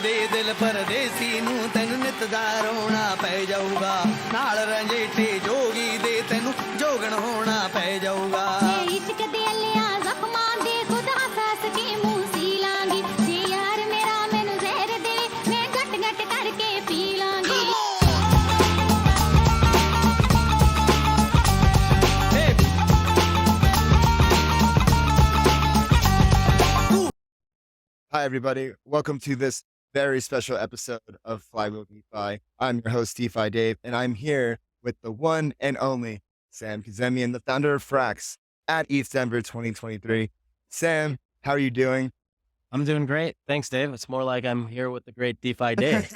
ਦੇ ਦਿਲ ਪਰਦੇਸੀ ਨੂੰ ਤੈਨੂੰ ਨਿਤ ਦਾ ਰੋਣਾ ਪੈ ਜਾਊਗਾ ਨਾਲ ਰੰਜੇਟੇ ਜੋਗੀ ਦੇ ਤੈਨੂੰ ਜੋਗਣ ਹੋਣਾ ਪੈ ਜਾਊਗਾ ਇਸ਼ਕ ਦੇ ਅਲਿਆ ਜ਼ਖਮਾਂ ਦੇ ਖੁਦ ਹੱਸ ਕੇ ਮੂੰਹ ਸੀ ਲਾਂਗੀ ਜੇ ਯਾਰ ਮੇਰਾ ਮੈਨੂੰ ਜ਼ਹਿਰ ਦੇ ਮੈਂ ਘਟ ਘਟ ਕਰਕੇ ਪੀ ਲਾਂਗੀ Hi, everybody. Welcome to this very special episode of Flywheel DeFi. I'm your host, DeFi Dave, and I'm here with the one and only Sam Kazemian, the founder of Frax at ETH Denver 2023. Sam, how are you doing? I'm doing great. Thanks, Dave. It's more like I'm here with the great DeFi Dave.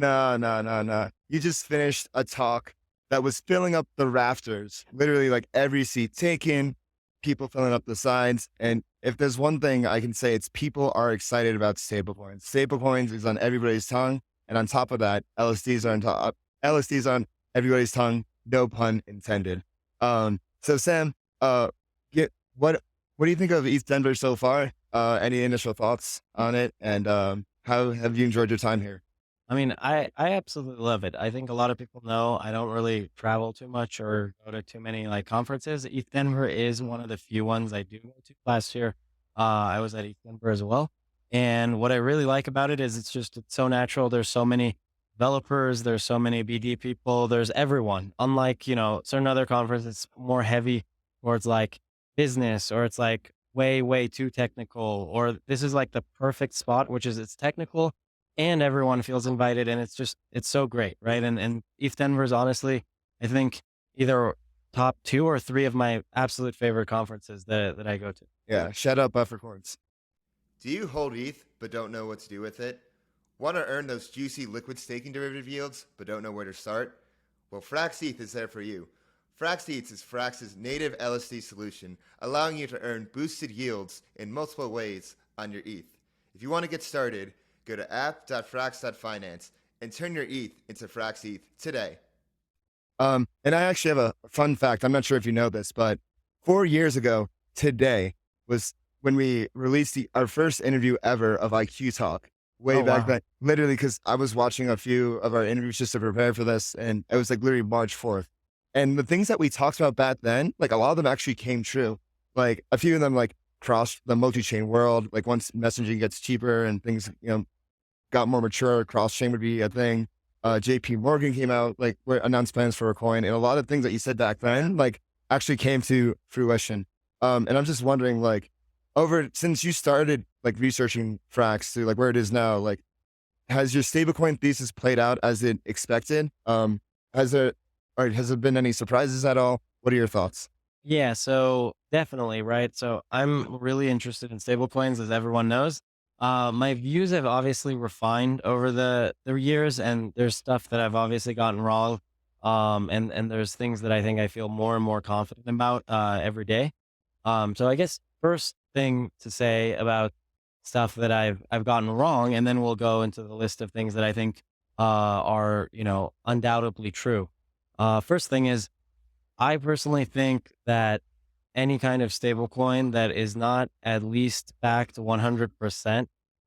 No. You just finished a talk that was filling up the rafters, literally like every seat taken, people filling up the sides. And if there's one thing I can say, it's people are excited about stablecoins. Stablecoins is on everybody's tongue. And on top of that, LSDs are on everybody's tongue. No pun intended. So Sam, what do you think of ETH Denver so far? Any initial thoughts on it? And how have you enjoyed your time here? I mean, I absolutely love it. I think a lot of people know I don't really travel too much or go to too many like conferences. ETH Denver is one of the few ones I do go to. Last year, I was at ETH Denver as well. And what I really like about it is it's so natural. There's so many developers, there's so many BD people, there's everyone. Unlike, certain other conferences, it's more heavy towards like business, or it's like way too technical, or this is like the perfect spot, which is it's technical and everyone feels invited, and it's so great, right? And ETH Denver is honestly, I think, either top 2 or 3 of my absolute favorite conferences that I go to. Yeah, shout out Buffercorns. Do you hold ETH but don't know what to do with it? Want to earn those juicy liquid staking derivative yields but don't know where to start? Well, FrxETH is there for you. FrxETH is Frax's native LSD solution, allowing you to earn boosted yields in multiple ways on your ETH. If you want to get started, go to app.frax.finance and turn your ETH into FrxETH today. And I actually have a fun fact. I'm not sure if you know this, but 4 years ago today was when we released our first interview ever of IQ Talk. Back then, literally, because I was watching a few of our interviews just to prepare for this, and it was like literally March 4th. And the things that we talked about back then, like a lot of them actually came true. Like a few of them, like crossed the multi-chain world. Like once messaging gets cheaper and things, got more mature, cross-chain would be a thing. JP Morgan came out, like announced plans for a coin, and a lot of things that you said back then, like actually came to fruition. And I'm just wondering, like, since you started like researching Frax to like where it is now, like, has your stablecoin thesis played out as it expected? Has there been any surprises at all? What are your thoughts? Yeah, so definitely, right? So I'm really interested in stablecoins, as everyone knows. My views have obviously refined over the years, and there's stuff that I've obviously gotten wrong. And there's things that I think I feel more and more confident about every day. So I guess first thing to say about stuff that I've gotten wrong, and then we'll go into the list of things that I think are undoubtedly true. First thing is, I personally think that any kind of stablecoin that is not at least backed 100%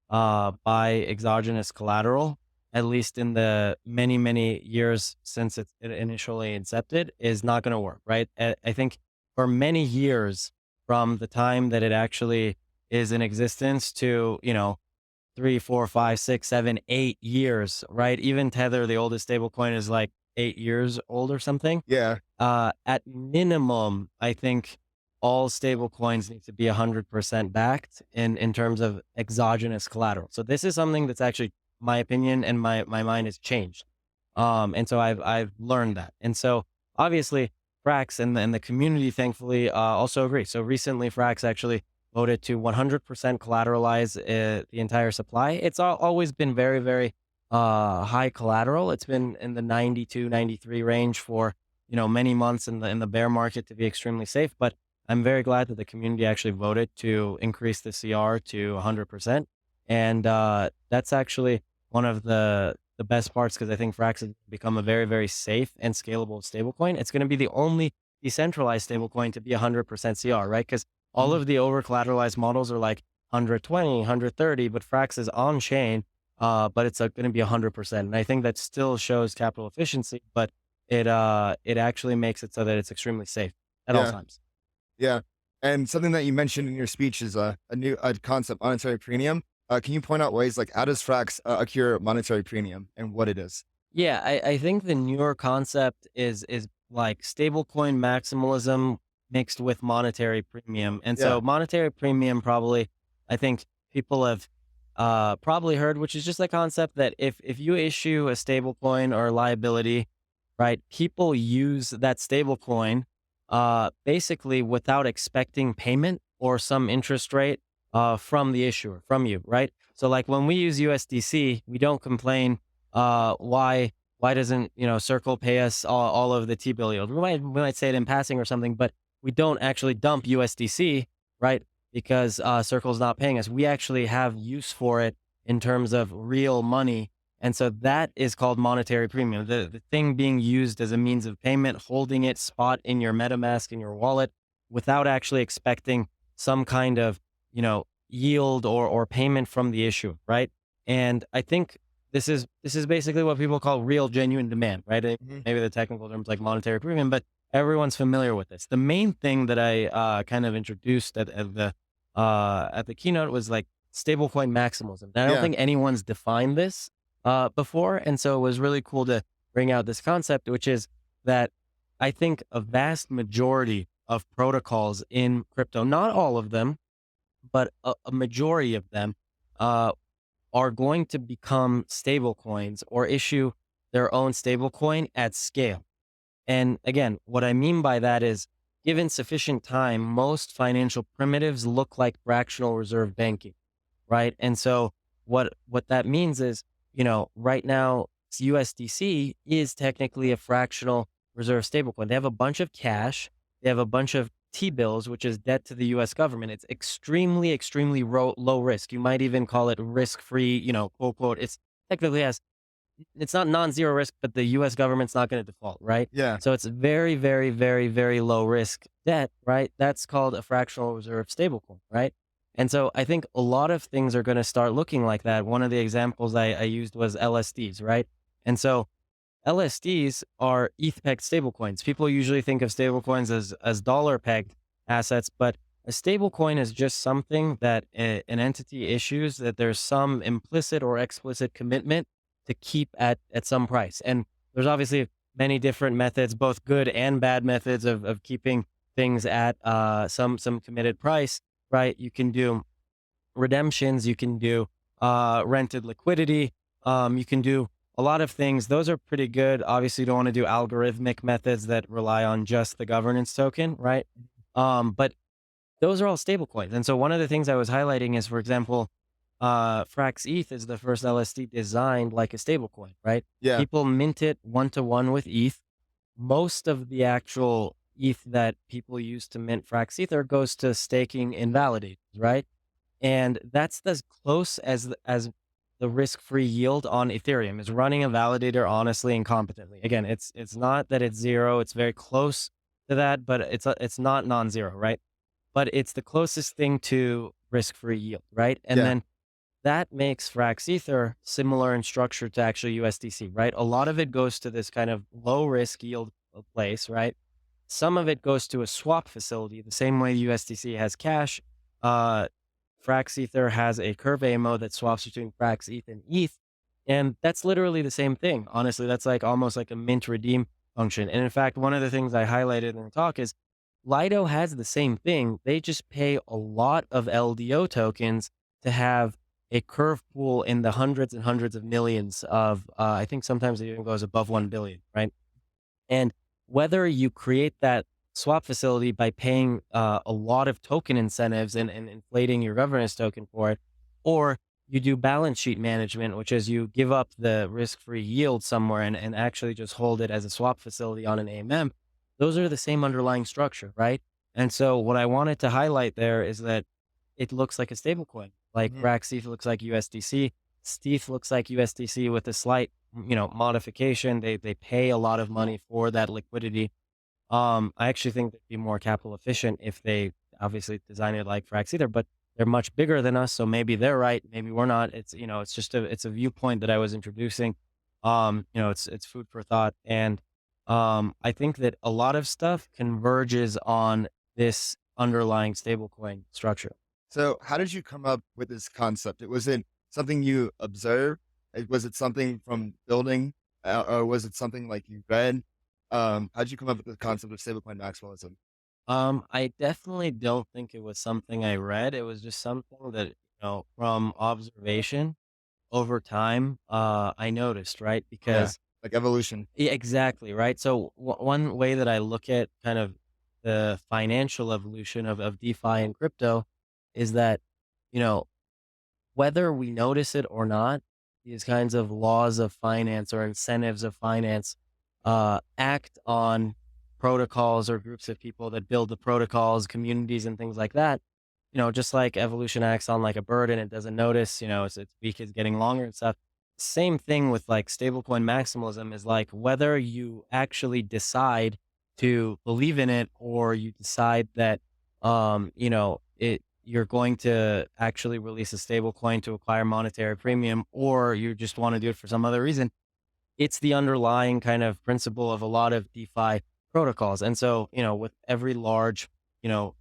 by exogenous collateral, at least in the many years since it initially incepted, is not going to work, right? I think for many years from the time that it actually is in existence to, 3, 4, 5, 6, 7, 8 years, right? Even Tether, the oldest stablecoin, is like 8 years old or something. Yeah. At minimum, I think all stable coins need to be 100% backed in terms of exogenous collateral. So this is something that's actually my opinion, and my mind has changed. And so I've learned that. And so obviously Frax and the community, thankfully, also agree. So recently Frax actually voted to 100% collateralize the entire supply. It's always been very high collateral. It's been in the 92, 93 range for, many months in the bear market to be extremely safe. But I'm very glad that the community actually voted to increase the CR to 100%. And that's actually one of the best parts, because I think Frax has become a very safe and scalable stablecoin. It's going to be the only decentralized stablecoin to be 100% CR, right? Because all of the over collateralized models are like 120, 130, but Frax is on chain but it's going to be 100%. And I think that still shows capital efficiency, but it actually makes it so that it's extremely safe at all Yeah. times. Yeah. And something that you mentioned in your speech is a new concept, monetary premium. Can you point out ways like how does Frax accrue monetary premium and what it is? Yeah, I think the newer concept is like stablecoin maximalism mixed with monetary premium. And Yeah. so monetary premium probably, I think people have probably heard, which is just the concept that if you issue a stablecoin or liability, right, people use that stablecoin basically without expecting payment or some interest rate from the issuer, from you, right? So like when we use USDC, we don't complain why doesn't Circle pay us all of the T-bill yield? We might say it in passing or something, but we don't actually dump USDC, right? Because Circle's not paying us. We actually have use for it in terms of real money. And so that is called monetary premium. The thing being used as a means of payment, holding it spot in your MetaMask, in your wallet, without actually expecting some kind of, yield or payment from the issue, right? And I think this is basically what people call real genuine demand, right? Maybe the technical terms like monetary premium, but everyone's familiar with this. The main thing that I kind of introduced at the keynote was like stablecoin maximalism. And I don't Yeah. think anyone's defined this before, and so it was really cool to bring out this concept, which is that I think a vast majority of protocols in crypto, not all of them, but a majority of them, are going to become stable coins or issue their own stable coin at scale. And again, what I mean by that is given sufficient time, most financial primitives look like fractional reserve banking, right? And so what that means is, right now USDC is technically a fractional reserve stablecoin. They have a bunch of cash, they have a bunch of T-bills, which is debt to the US government. It's extremely, extremely low risk. You might even call it risk-free, quote, quote. It's not non-zero risk, but the US government's not going to default, right? Yeah. So it's very, very, very, very low risk debt, right? That's called a fractional reserve stablecoin, right? And so I think a lot of things are going to start looking like that. One of the examples I used was LSDs, right? And so LSDs are ETH pegged stablecoins. People usually think of stablecoins as dollar pegged assets, but a stablecoin is just something that an entity issues that there's some implicit or explicit commitment to keep at some price. And there's obviously many different methods, both good and bad methods of keeping things at some committed price, right? You can do redemptions, you can do rented liquidity, you can do a lot of things. Those are pretty good. Obviously, you don't want to do algorithmic methods that rely on just the governance token, right? But those are all stable coins. And so one of the things I was highlighting is, for example, FrxETH is the first LSD designed like a stable coin, right? Yeah. People mint it 1-to-1 with ETH. Most of the actual ETH that people use to mint FrxEther goes to staking invalidators, right? And that's as close as the risk-free yield on Ethereum is running a validator honestly and competently. Again, it's not that it's zero; it's very close to that, but it's not non-zero, right? But it's the closest thing to risk-free yield, right? And Yeah. then that makes FrxEther similar in structure to actually USDC, right? A lot of it goes to this kind of low-risk yield place, right? Some of it goes to a swap facility, the same way USDC has cash. FrxEther has a curve AMO that swaps between FrxETH and ETH. And that's literally the same thing. Honestly, that's like almost like a mint redeem function. And in fact, one of the things I highlighted in the talk is Lido has the same thing. They just pay a lot of LDO tokens to have a curve pool in the hundreds and hundreds of millions of, I think sometimes it even goes above 1 billion, right? And whether you create that swap facility by paying a lot of token incentives and inflating your governance token for it, or you do balance sheet management, which is you give up the risk-free yield somewhere and actually just hold it as a swap facility on an AMM, those are the same underlying structure, right? And so what I wanted to highlight there is that it looks like a stablecoin. Like FrxETH looks like USDC. Steth looks like USDC with a slight, modification. They pay a lot of money for that liquidity. I actually think they'd be more capital efficient if they obviously design it like FrxEther, but they're much bigger than us, so maybe they're right, maybe we're not. It's, it's just it's a viewpoint that I was introducing. It's food for thought. And I think that a lot of stuff converges on this underlying stablecoin structure. So how did you come up with this concept? Was it something you observed? Was it something from building, or was it something like you read? How did you come up with the concept of stablecoin maximalism? I definitely don't think it was something I read. It was just something that, from observation over time, I noticed, right? Yeah, Because like evolution. yeah, exactly, right? So one way that I look at kind of the financial evolution of DeFi and crypto is that, you know, whether we notice it or not, these kinds of laws of finance or incentives of finance act on protocols or groups of people that build the protocols, communities, and things like that. Just like evolution acts on like a bird and it doesn't notice, its beak is getting longer and stuff. Same thing with like stablecoin maximalism is like whether you actually decide to believe in it or you decide that, you're going to actually release a stable coin to acquire monetary premium, or you just want to do it for some other reason. It's the underlying kind of principle of a lot of DeFi protocols. And so, with every large,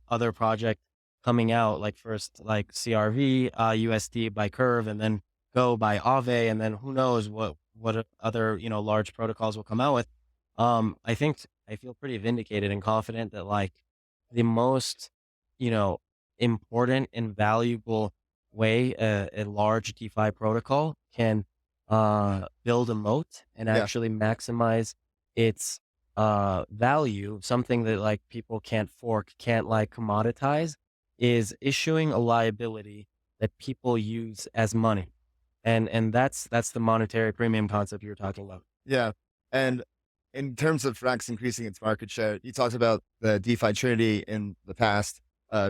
other project coming out, like first like CRV, USD by Curve, and then Go by Aave, and then who knows what other, large protocols will come out with. I think I feel pretty vindicated and confident that like the most, you know, important and valuable way a large DeFi protocol can build a moat and Yeah. actually maximize its value, something that like people can't fork, can't like commoditize, is issuing a liability that people use as money. And that's the monetary premium concept you were talking about. Yeah. And in terms of Frax increasing its market share, you talked about the DeFi Trinity in the past.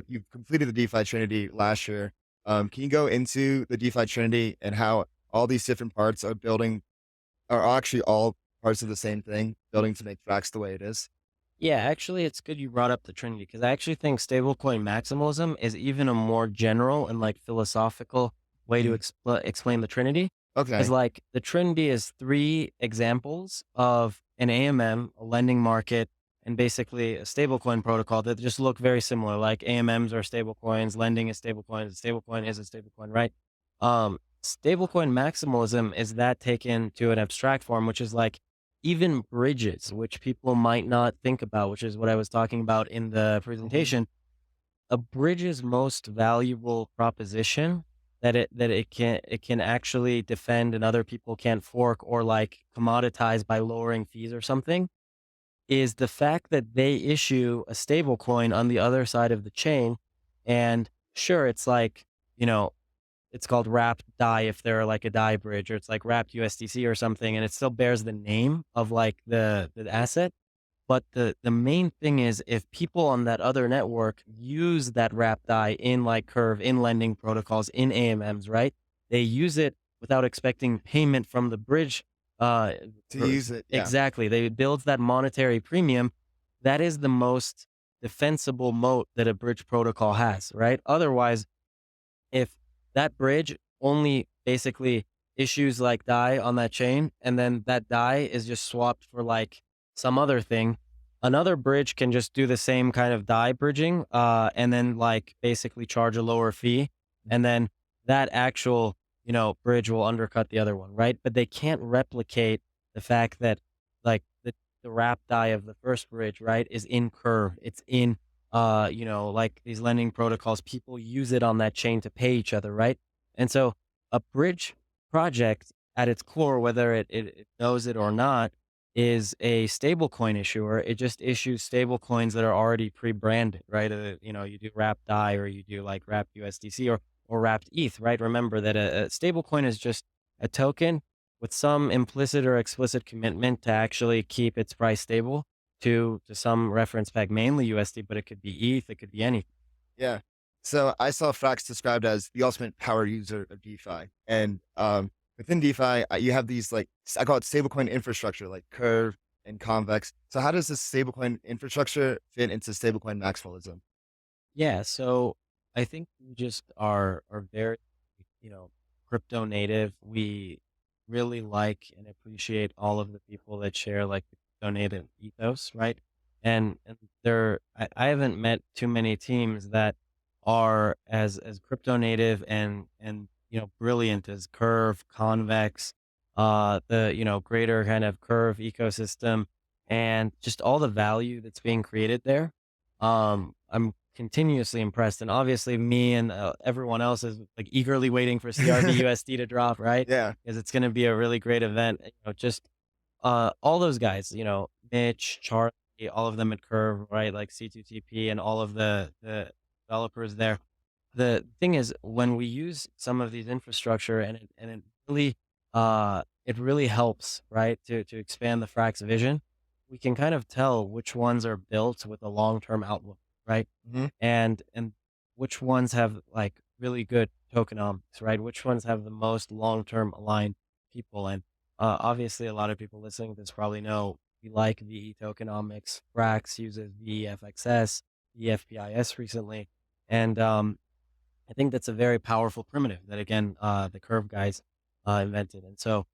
You completed the DeFi Trinity last year. Can you go into the DeFi Trinity and how all these different parts are actually all parts of the same thing, building to make Frax the way it is? Yeah, actually, it's good you brought up the Trinity because I actually think stablecoin maximalism is even a more general and like philosophical way to Mm. explain the Trinity. Is Okay. like the Trinity is three examples of an AMM, a lending market, and basically a stablecoin protocol that just look very similar. Like AMMs are stablecoins, lending is stablecoins, a stablecoin is a stablecoin, right? Stablecoin maximalism is that taken to an abstract form, which is like even bridges, which people might not think about, which is what I was talking about in the Hmm. presentation. A bridge's most valuable proposition that it can actually defend and other people can't fork or like commoditize by lowering fees or something is the fact that they issue a stable coin on the other side of the chain. And sure, it's like, you know, it's called wrapped DAI if they're like a DAI bridge, or it's like wrapped USDC or something, and it still bears the name of like the asset. But the main thing is if people on that other network use that wrapped DAI in like Curve, in lending protocols, in AMMs, right? They use it without expecting payment from the bridge. Uh, To for- use it. Yeah. exactly. They build that monetary premium. That is the most defensible moat that a bridge protocol has, right? Otherwise, if that bridge only basically issues like DAI on that chain, and then that DAI is just swapped for like some other thing, another bridge can just do the same kind of DAI bridging, and then like basically charge a lower fee, and then that actual bridge will undercut the other one, right? But they can't replicate the fact that like the wrap DAI of the first bridge, right, is in Curve, it's in like these lending protocols, people use it on that chain to pay each other, right? And so a bridge project at its core, whether it knows it or not, is a stablecoin issuer. It just issues stablecoins that are already pre-branded, right? You do wrapped DAI or you do like wrapped USDC or wrapped ETH, right? Remember that a stablecoin is just a token with some implicit or explicit commitment to actually keep its price stable to some reference peg, mainly USD, but it could be ETH, it could be anything. Yeah. So I saw Frax described as the ultimate power user of DeFi. And within DeFi, you have these like, I call it stablecoin infrastructure, like Curve and Convex. So how does this stablecoin infrastructure fit into stablecoin maximalism? Yeah, so I think we just are very, you know, crypto native. We really like and appreciate all of the people that share like the crypto native ethos, right? And I haven't met too many teams that are as crypto native and brilliant as Curve, Convex, the greater kind of Curve ecosystem, and just all the value that's being created there. I'm continuously impressed, and obviously me and everyone else is like eagerly waiting for CRV to drop, right? Yeah. Because it's going to be a really great event. Just all those guys, Mitch, Charlie, all of them at Curve, right? Like C2TP and all of the developers there. The thing is, when we use some of these infrastructure it really helps, right, to expand the Frax vision. We can kind of tell which ones are built with a long-term outlook, right? Hmm. And which ones have like really good tokenomics, right? Which ones have the most long-term aligned people. And obviously a lot of people listening to this probably know we like VE tokenomics. Frax uses VEFXS, VFPIS recently. And I think that's a very powerful primitive that again, the Curve guys invented. And so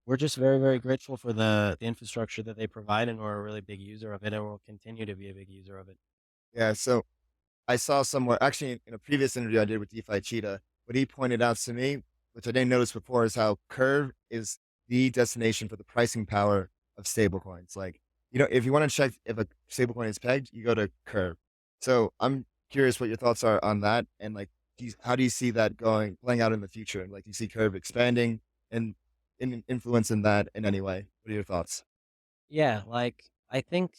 we're just very, very grateful for the infrastructure that they provide, and we're a really big user of it, and we'll continue to be a big user of it. Yeah. So I saw somewhere, actually, in a previous interview I did with DeFi Cheetah, what he pointed out to me, which I didn't notice before, is how Curve is the destination for the pricing power of stablecoins. Like, if you want to check if a stablecoin is pegged, you go to Curve. So I'm curious what your thoughts are on that, and like, how do you see that playing out in the future? Like, do you see Curve expanding and influence in that in any way? What are your thoughts? Yeah, like I think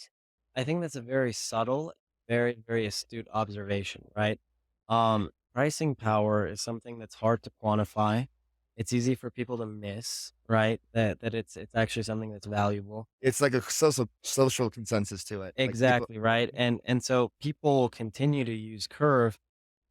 that's a very subtle, very, very astute observation, right? Pricing power is something that's hard to quantify. It's easy for people to miss, right? That it's actually something that's valuable. It's like a social consensus to it. Like people. Exactly, right? And so people continue to use Curve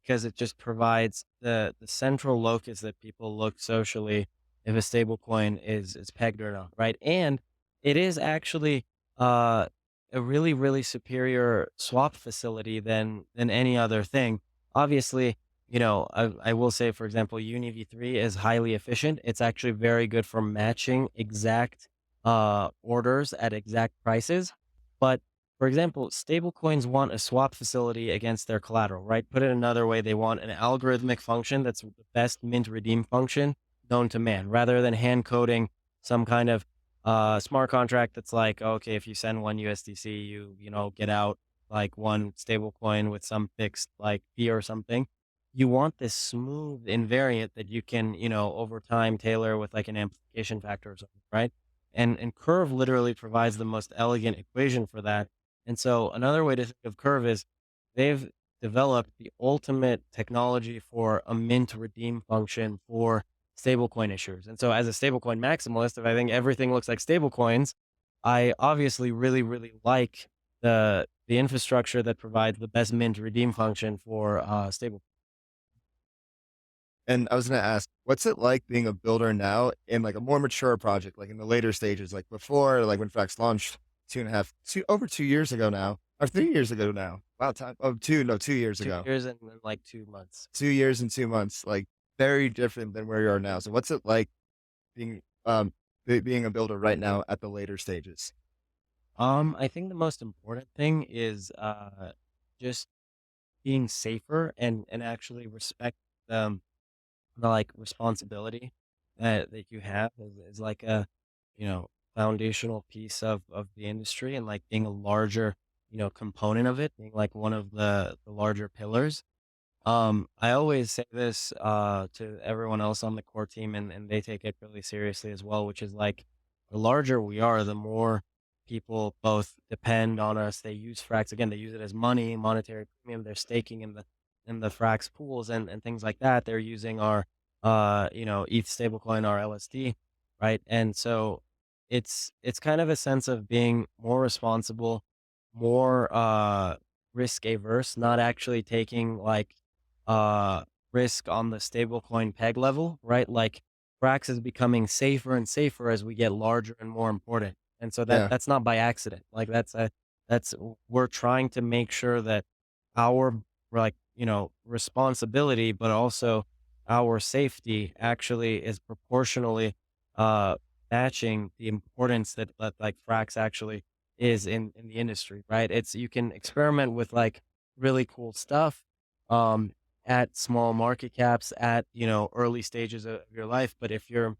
because it just provides the central locus that people look socially if a stable coin is pegged or not, right? And it is actually uh, a really, really superior swap facility than any other thing. Obviously, I will say, for example, UniV3 is highly efficient. It's actually very good for matching exact orders at exact prices. But for example, stablecoins want a swap facility against their collateral, right? Put it another way, they want an algorithmic function that's the best mint redeem function known to man, rather than hand coding some kind of smart contract that's like, okay, if you send one USDC, get out like one stablecoin with some fixed like fee or something. You want this smooth invariant that you can, over time tailor with like an amplification factor or something, right? And Curve literally provides the most elegant equation for that. And so another way to think of Curve is they've developed the ultimate technology for a mint redeem function for stablecoin issuers. And so as a stablecoin maximalist, if I think everything looks like stablecoins, I obviously really, really like the infrastructure that provides the best mint redeem function for stable. And I was gonna ask, what's it like being a builder now in like a more mature project, like in the later stages, like before, like when Frax launched 2.5, over 2 years ago now, or 3 years ago now. Wow, time. Oh, 2 years Two ago. years and then like 2 months. 2 years and 2 months, like very different than where you are now. So what's it like being being a builder right now at the later stages? I think the most important thing is just being safer and actually respect the like responsibility that you have is like a foundational piece of the industry, and like being a larger component of it, being like one of the larger pillars. I always say this to everyone else on the core team, and they take it really seriously as well, which is like the larger we are, the more people both depend on us. They use Frax again, they use it as money, monetary premium. They're staking in the Frax pools and things like that. They're using our ETH stablecoin, our LSD, right? And so it's kind of a sense of being more responsible, more risk averse, not actually taking like risk on the stablecoin peg level, right? Like Frax is becoming safer and safer as we get larger and more important. And so Yeah. that's not by accident. Like that's we're trying to make sure that our like responsibility, but also our safety actually is proportionally uh, matching the importance that like Frax actually is in the industry, right? It's you can experiment with like really cool stuff um, at small market caps at early stages of your life, but if your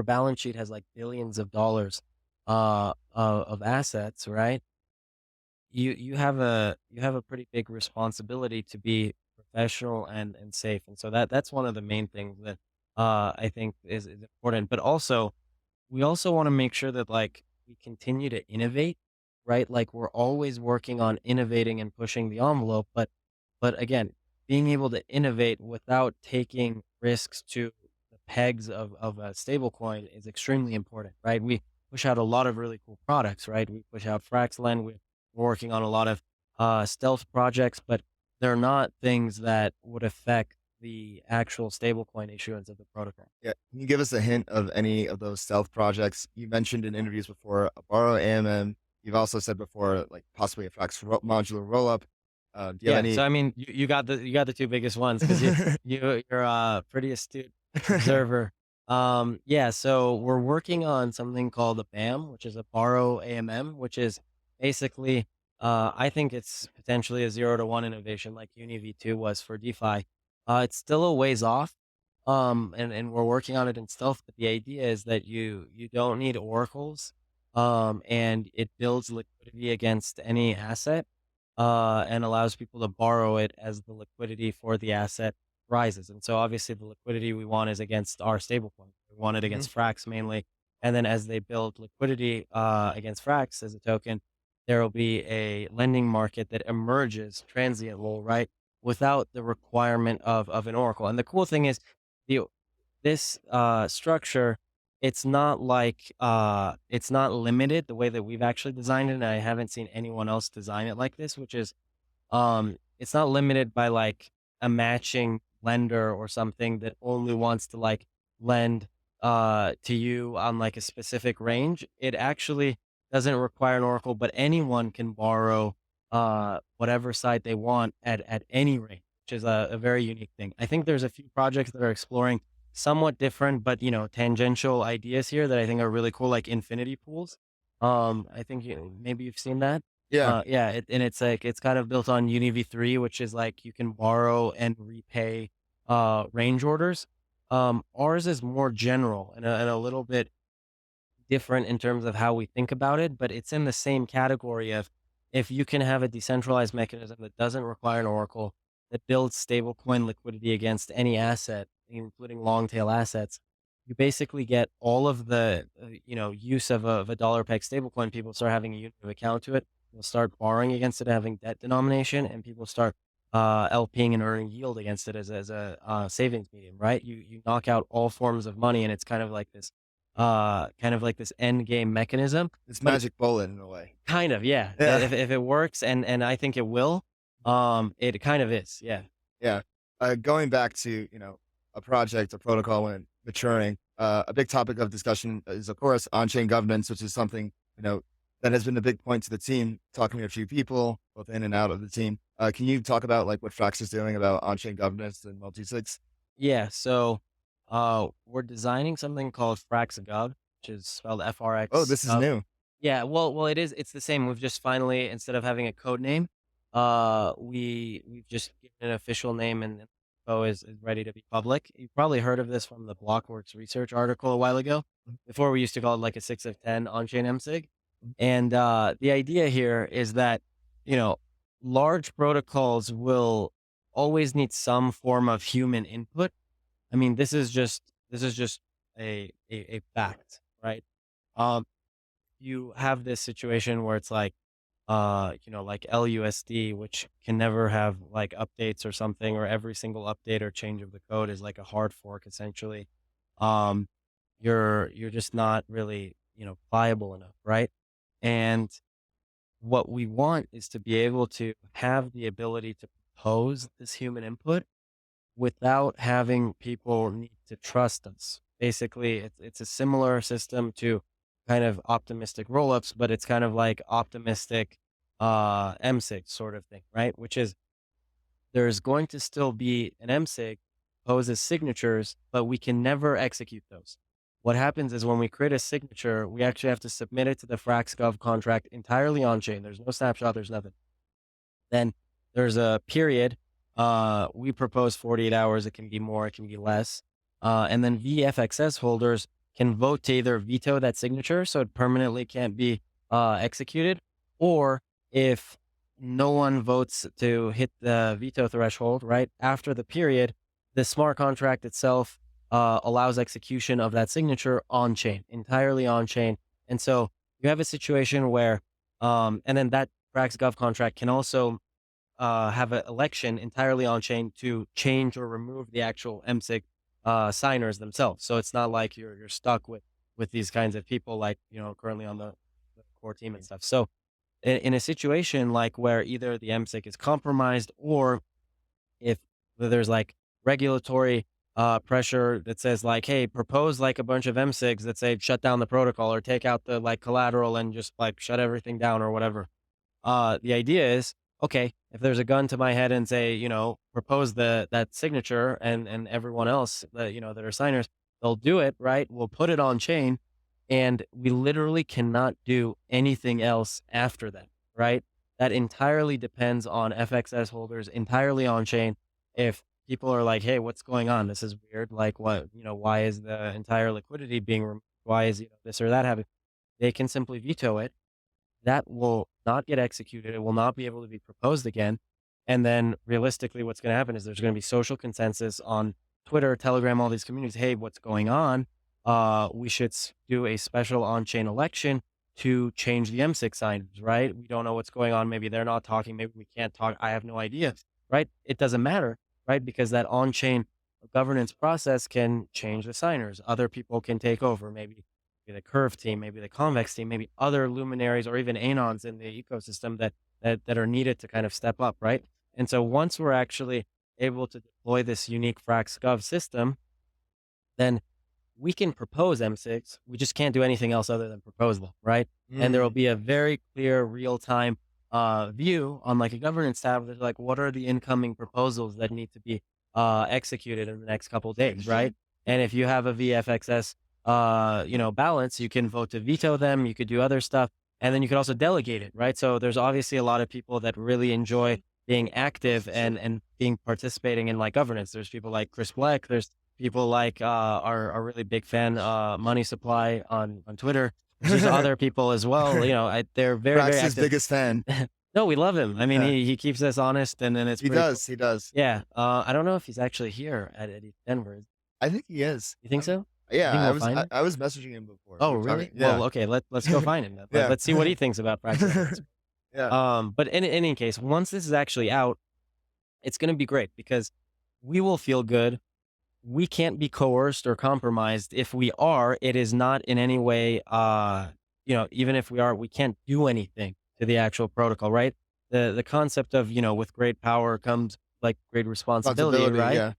balance sheet has like billions of dollars of assets, right? You have a pretty big responsibility to be professional and safe, and so that's one of the main things that I think is important. But also, we also want to make sure that like we continue to innovate, right? Like we're always working on innovating and pushing the envelope, but again, being able to innovate without taking risks to the pegs of a stable coin is extremely important, right? We push out a lot of really cool products, right? We push out FraxLend. We're working on a lot of stealth projects, but they're not things that would affect the actual stablecoin issuance of the protocol. Yeah. Can you give us a hint of any of those stealth projects? You mentioned in interviews before a borrow AMM. You've also said before, like possibly a modular rollup. Do you have Yeah, so any? I mean, you got the two biggest ones because you're a pretty astute observer. Yeah, so we're working on something called a BAM, which is a borrow AMM, which is basically, I think it's potentially a 0 to 1 innovation like Uni V2 was for DeFi. It's still a ways off, and we're working on it in stealth. But the idea is that you don't need oracles, and it builds liquidity against any asset and allows people to borrow it as the liquidity for the asset rises. And so obviously the liquidity we want is against our stablecoin. We want it Mhm. against Frax mainly. And then as they build liquidity against Frax as a token, there will be a lending market that emerges transiently, right? Without the requirement of an oracle. And the cool thing is the this structure, it's not like it's not limited the way that we've actually designed it. And I haven't seen anyone else design it like this, which is it's not limited by like a matching lender or something that only wants to like lend to you on like a specific range. It actually doesn't require an oracle, but anyone can borrow whatever site they want at any rate, which is a very unique thing. I think there's a few projects that are exploring somewhat different but tangential ideas here that I think are really cool, like infinity pools. I think maybe you've seen that. Yeah. Yeah, and it's like it's kind of built on Uni V3, which is like you can borrow and repay range orders. Ours is more general and a little bit different in terms of how we think about it, but it's in the same category of if you can have a decentralized mechanism that doesn't require an oracle, that builds stablecoin liquidity against any asset, including long tail assets, you basically get all of the use of a dollar peg stablecoin. People start having a unit of account to it. They'll start borrowing against it, having debt denomination, and people start LPing and earning yield against it as a savings medium. Right? You knock out all forms of money, and it's kind of like this end game mechanism. It's But magic bullet in a way. kind of, yeah. Yeah. If it works, and I think it will, it kind of is, yeah. Yeah. Going back to, a project, a protocol when maturing, a big topic of discussion is, of course, on-chain governance, which is something, that has been a big point to the team, talking to a few people, both in and out of the team. Can you talk about like what Frax is doing about on-chain governance and multi-sigs? Yeah, so we're designing something called FrxETH, which is spelled Oh, FRX. this is new. Yeah, well, it's the same. We've just finally, instead of having a code name, we've just given an official name, and info is ready to be public. You've probably heard of this from the Blockworks research article a while ago. Before we used to call it like a 6 of 10 on-chain MSIG. And the idea here is that, you know, large protocols will always need some form of human input. I mean, this is just a fact, right? Um, you have this situation where it's like, like LUSD, which can never have like updates or something, or every single update or change of the code is like a hard fork essentially. Um, you're just not really, pliable enough, right? And what we want is to be able to have the ability to propose this human input without having people need to trust us. Basically, it's a similar system to kind of optimistic rollups, but it's kind of like optimistic M6 sort of thing, right? Which is there's going to still be an MSIG poses signatures, but we can never execute those. What happens is when we create a signature, we actually have to submit it to the FrxGov contract entirely on chain. There's no snapshot, there's nothing. Then there's a period. We propose 48 hours. It can be more, it can be less. And then VFXS holders can vote to either veto that signature so it permanently can't be executed, or if no one votes to hit the veto threshold, right after the period, the smart contract itself allows execution of that signature on chain, entirely on chain. And so you have a situation where, and then that FrxGov contract can also have an election entirely on chain to change or remove the actual MSIG signers themselves. So it's not like you're stuck with these kinds of people, like, currently on the core team and stuff. So in a situation like where either the MSIG is compromised, or if there's like regulatory pressure that says like, hey, propose like a bunch of MSIGs that say shut down the protocol or take out the like collateral and just like shut everything down or whatever. The idea is, okay, if there's a gun to my head and say, propose that signature, and everyone else that, that are signers, they'll do it, right? We'll put it on chain, and we literally cannot do anything else after that, right? That entirely depends on FXS holders, entirely on chain. If people are like, hey, what's going on? This is weird. Like, what, why is the entire liquidity being removed? Why is, this or that happening? They can simply veto it. That will not get executed. It will not be able to be proposed again. And then realistically, what's going to happen is there's going to be social consensus on Twitter, Telegram, all these communities. Hey, what's going on? We should do a special on-chain election to change the MSIG signers, right? We don't know what's going on. Maybe they're not talking. Maybe we can't talk. I have no idea, right? It doesn't matter, right? Because that on-chain governance process can change the signers. Other people can take over. Maybe the Curve team, maybe the Convex team, maybe other luminaries or even anons in the ecosystem that are needed to kind of step up, right? And so once we're actually able to deploy this unique FrxGov system, then we can propose MSIGs. We just can't do anything else other than propose them, right? And there will be a very clear real-time view on like a governance tab that's like, what are the incoming proposals that need to be executed in the next couple of days, right? And if you have a VFXS balance, you can vote to veto them. You could do other stuff, and then you could also delegate it, right? So there's obviously a lot of people that really enjoy being active and being participating in like governance. There's people like Chris Black. There's people like our really big fan Money Supply on Twitter. There's other people as well. They're very very Frax's active. biggest fan. No, we love him. I mean, Yeah. he keeps us honest, and then it's He pretty cool. does. He does. Yeah. I don't know if he's actually here at ETH Denver. I think he is. You think so? Yeah, think I we'll was find I, him? I was messaging him before. Oh, We were really? talking- Yeah. Well, okay. Let's go find him. Yeah. Let's see what he thinks about practice. Yeah. But in any case, once this is actually out, it's going to be great because we will feel good. We can't be coerced or compromised. If we are, it is not in any way, even if we are, we can't do anything to the actual protocol, right? The concept of, with great power comes like great responsibility, right? Yeah.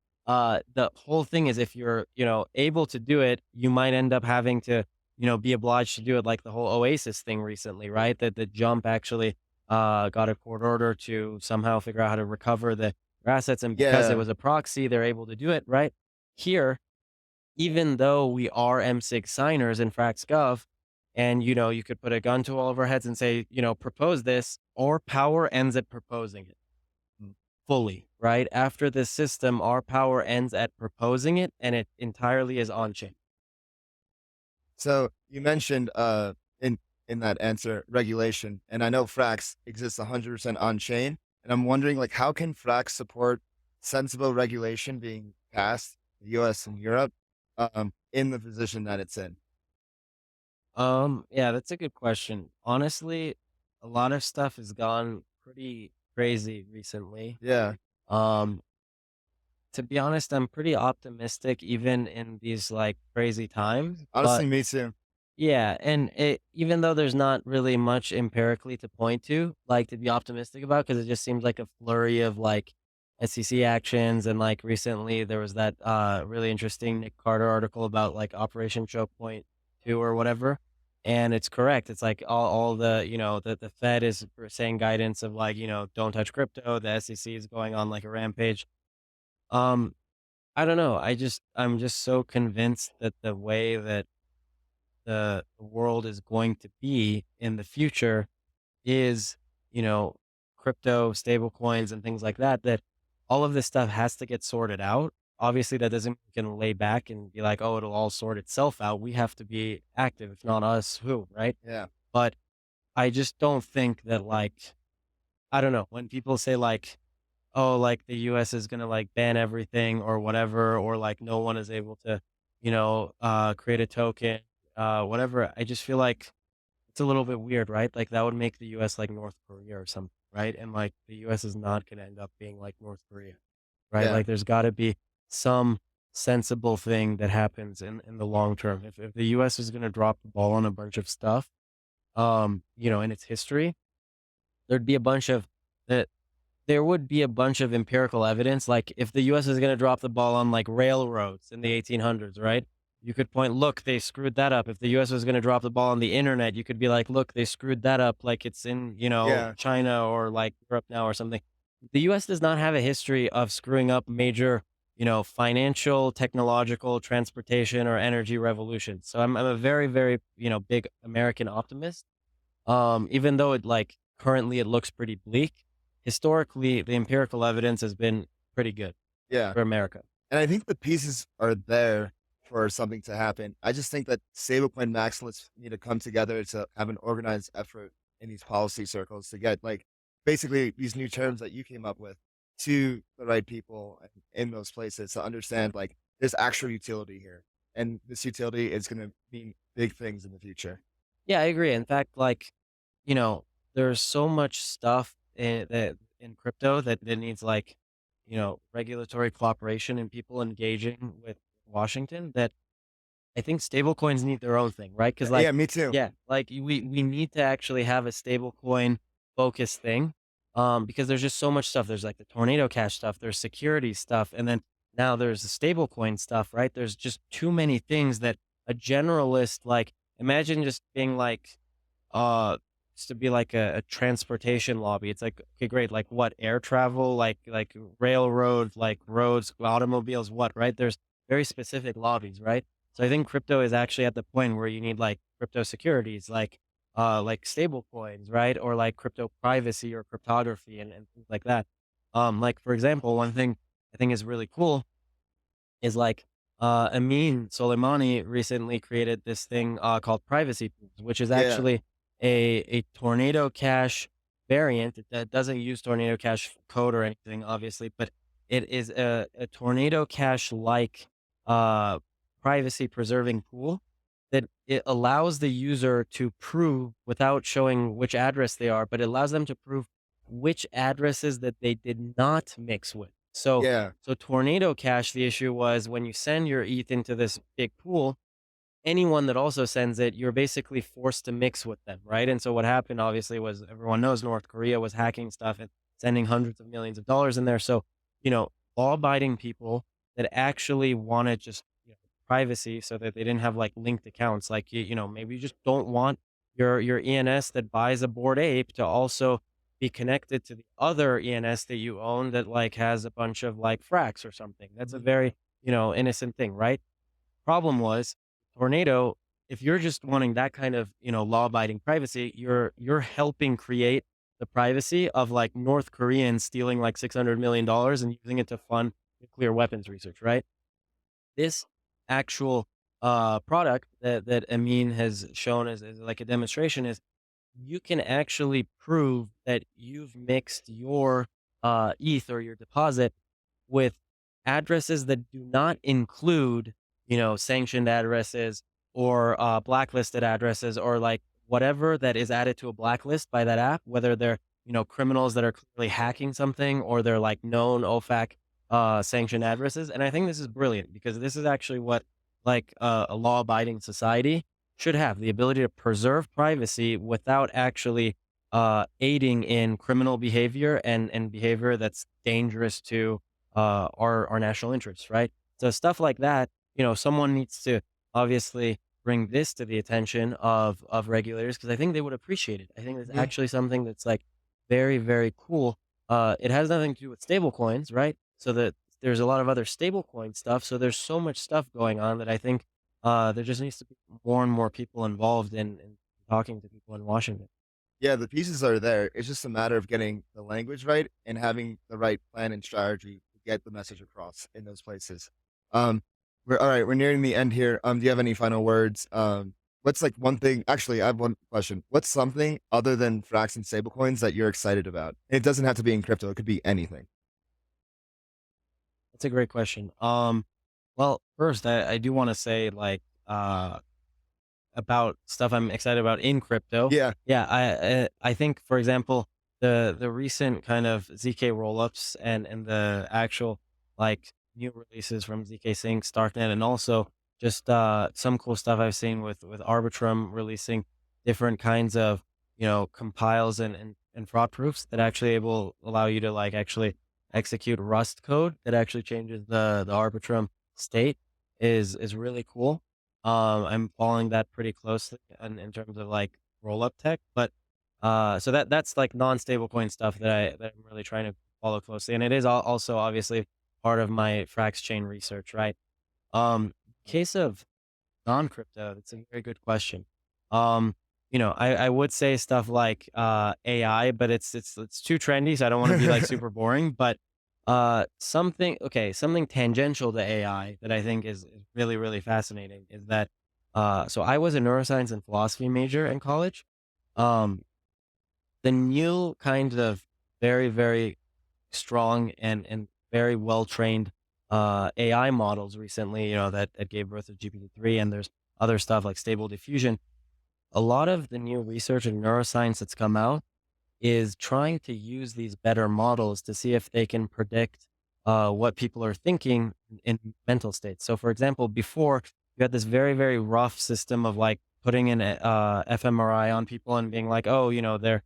The whole thing is if you're, able to do it, you might end up having to, be obliged to do it, like the whole Oasis thing recently, right? That the Jump actually got a court order to somehow figure out how to recover their assets. And because Yeah. it was a proxy, they're able to do it, right? Here, even though we are MSIG signers in FrxGov, and, you could put a gun to all of our heads and say, propose this, our power ends at proposing it fully, right? After this system, our power ends at proposing it, and it entirely is on chain. So you mentioned in that answer regulation, and I know Frax exists 100% on chain, and I'm wondering like how can Frax support sensible regulation being passed in the U.S. and Europe in the position that it's in? Yeah, that's a good question. Honestly, a lot of stuff has gone pretty crazy recently. Yeah. To be honest, I'm pretty optimistic even in these like crazy times. Honestly, But me too. yeah, and even though there's not really much empirically to point to, like to be optimistic about, because it just seems like a flurry of like SEC actions, and like recently there was that really interesting Nick Carter article about like Operation Choke Point 2 or whatever. And it's correct. It's like all the, the Fed is saying guidance of like, don't touch crypto. The SEC is going on like a rampage. Um, I don't know. I'm just so convinced that the way that the world is going to be in the future is, you know, crypto, stable coins and things like that, that all of this stuff has to get sorted out. Obviously, that doesn't mean we can lay back and be like, oh, it'll all sort itself out. We have to be active. If not us, who, right? Yeah. But I just don't think that like, I don't know, when people say like, oh, like the US is gonna like ban everything or whatever, or like no one is able to, create a token, whatever. I just feel like it's a little bit weird, right? Like that would make the US like North Korea or something, right? And like the US is not gonna end up being like North Korea, right? Yeah. Like there's gotta be some sensible thing that happens in the long term. If the US is gonna drop the ball on a bunch of stuff, in its history, there'd be a bunch of that there would be a bunch of empirical evidence. Like if the US is going to drop the ball on like railroads in the 1800s, right? You could point, look, they screwed that up. If the US was going to drop the ball on the internet, you could be like, look, they screwed that up. Like it's in, Yeah. China or like Europe now or something. The US does not have a history of screwing up major, financial, technological, transportation, or energy revolutions. So I'm a very, very, big American optimist. Even though it like currently it looks pretty bleak, historically the empirical evidence has been pretty good Yeah. for America. And I think the pieces are there for something to happen. I just think that stablecoin maximalists need to come together to have an organized effort in these policy circles to get like basically these new terms that you came up with to the right people in those places to understand like there's actual utility here. And this utility is going to mean big things in the future. Yeah, I agree. In fact, like, there's so much stuff in crypto that needs like, regulatory cooperation and people engaging with Washington that I think stablecoins need their own thing, right? Because like, Yeah, me too. yeah, like we need to actually have a stablecoin focused thing, because there's just so much stuff. There's like the tornado cash stuff, there's security stuff, and then now there's the stablecoin stuff, right? There's just too many things that a generalist like imagine just being like, uh, just to be like a transportation lobby. It's like, okay, great, like what air travel, like railroad, like roads, automobiles, what, right? There's very specific lobbies, right? So I think crypto is actually at the point where you need like crypto securities, like stable coins, right? Or like crypto privacy or cryptography and things like that. Like for example, one thing I think is really cool is like Amin Soleimani recently created this thing called privacy pools, which is Yeah. actually a tornado cash variant that doesn't use tornado cash code or anything, obviously, but it is a tornado cash like uh, privacy preserving pool that it allows the user to prove without showing which address they are, but it allows them to prove which addresses that they did not mix with. Yeah. So Tornado Cash, the issue was when you send your ETH into this big pool, anyone that also sends it, you're basically forced to mix with them, right? And so what happened, obviously, was everyone knows North Korea was hacking stuff and sending hundreds of millions of dollars in there. So, law-abiding people that actually wanted just privacy, so that they didn't have like linked accounts, like maybe you just don't want your ENS that buys a Bored Ape to also be connected to the other ENS that you own that like has a bunch of like Frax or something. That's a very, innocent thing, right? Problem was Tornado, if you're just wanting that kind of, law-abiding privacy, you're helping create the privacy of like North Koreans stealing like $600 million and using it to fund nuclear weapons research, right? This actual product that Amin has shown as like a demonstration is you can actually prove that you've mixed your ETH or your deposit with addresses that do not include, sanctioned addresses or blacklisted addresses or like whatever that is added to a blacklist by that app, whether they're, criminals that are clearly hacking something or they're like known OFAC sanctioned addresses. And I think this is brilliant because this is actually what like a law abiding society should have the ability to preserve privacy without actually aiding in criminal behavior and behavior that's dangerous to our national interests, right? So stuff like that, someone needs to obviously bring this to the attention of regulators, because I think they would appreciate it. I think it's Mhm. actually something that's like very, very cool. It has nothing to do with stable coins, right? So that there's a lot of other stable coin stuff. So there's so much stuff going on that I think there just needs to be more and more people involved in talking to people in Washington. Yeah, the pieces are there. It's just a matter of getting the language right and having the right plan and strategy to get the message across in those places. Um, we're all right. We're nearing the end here. Do you have any final words? What's like one thing? Actually, I have one question. What's something other than Frax and stablecoins that you're excited about? It doesn't have to be in crypto. It could be anything. That's a great question. Well, first, I do want to say like about stuff I'm excited about in crypto. Yeah. Yeah, I think, for example, the recent kind of ZK rollups and the actual like new releases from ZK Sync, Starknet, and also just some cool stuff I've seen with Arbitrum releasing different kinds of compiles and fraud proofs that actually able allow you to like actually execute Rust code that actually changes the Arbitrum state is really cool. I'm following that pretty closely in terms of like roll up tech, but so that's like non-stable coin stuff that I'm really trying to follow closely, and it is also obviously part of my Frax chain research, right? Case of non-crypto, that's a very good question. Um, I would say stuff like AI, but it's too trendy, so I don't want to be like super boring. But something tangential to AI that I think is really, really fascinating is that so I was a neuroscience and philosophy major in college. Um, the new kind of very, very strong and very well trained AI models recently, that gave birth to GPT-3, and there's other stuff like stable diffusion. A lot of the new research in neuroscience that's come out is trying to use these better models to see if they can predict what people are thinking in mental states. So, for example, before you had this very, very rough system of like putting in a fMRI on people and being like, oh, their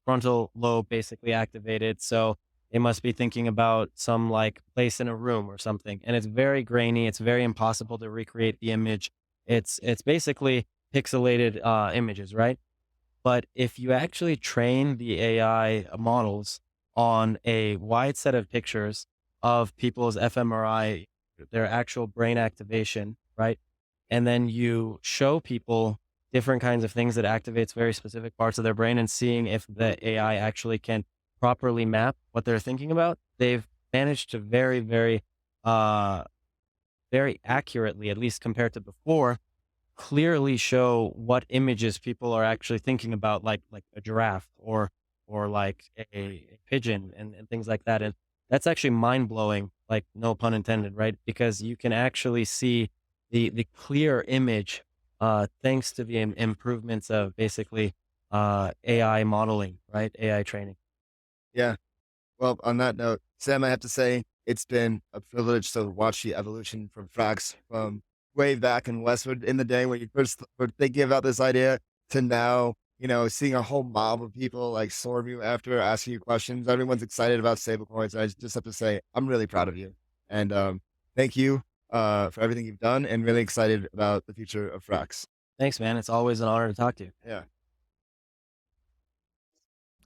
frontal lobe basically activated, so they must be thinking about some like place in a room or something. And it's very grainy. It's very impossible to recreate the image. It's basically pixelated images, right? But if you actually train the AI models on a wide set of pictures of people's fMRI, their actual brain activation, right? And then you show people different kinds of things that activates very specific parts of their brain and seeing if the AI actually can properly map what they're thinking about, they've managed to very, very, uh, very accurately, at least compared to before, clearly show what images people are actually thinking about, like a giraffe or like a pigeon and things like that. And that's actually mind blowing, like no pun intended, right? Because you can actually see the clear image thanks to the improvements of basically AI modeling, right? AI training. Yeah. Well, on that note, Sam, I have to say it's been a privilege to watch the evolution from Frax from way back in Westwood in the day when you first were thinking about this idea to now, seeing a whole mob of people like swarm you after asking you questions. Everyone's excited about stablecoins. I just have to say, I'm really proud of you. And thank you for everything you've done and really excited about the future of Frax. Thanks, man. It's always an honor to talk to you. Yeah.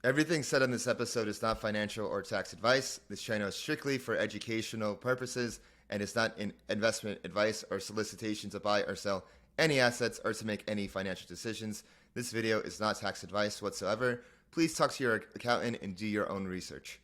Everything said on this episode is not financial or tax advice. This channel is strictly for educational purposes and is not an investment advice or solicitation to buy or sell any assets or to make any financial decisions. This video is not tax advice whatsoever. Please talk to your accountant and do your own research.